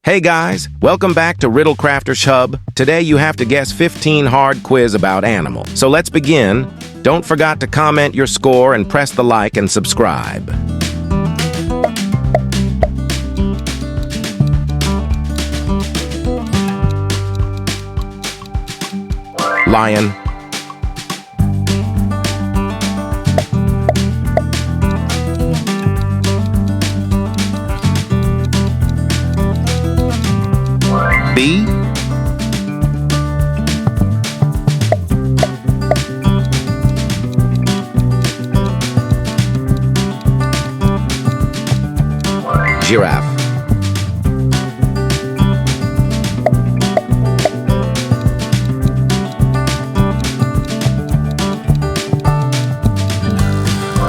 Hey guys, welcome back to Riddle Crafters Hub. Today you have to guess 15 hard quiz about animals. So let's begin. Don't forget to comment your score and press the like and subscribe. Lion, bee, giraffe,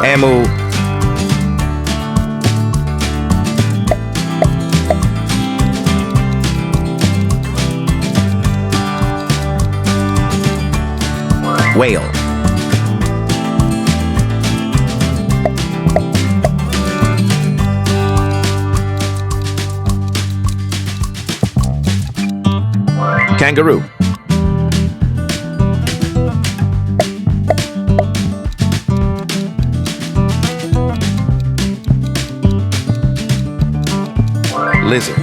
emu, whale, kangaroo, lizard,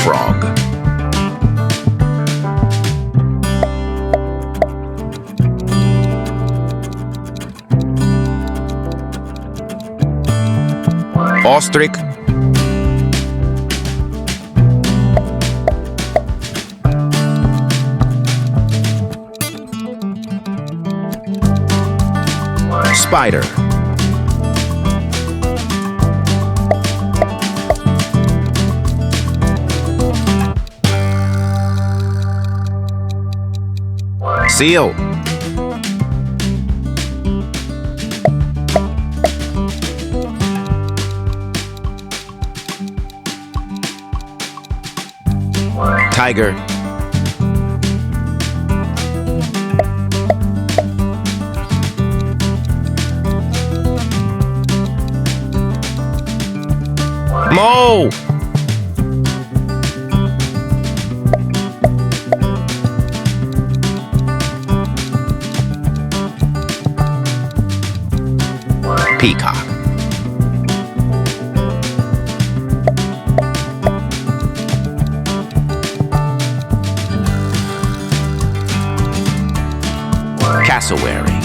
frog, ostrich, spider, seal, tiger, mole, peacock, cassowary,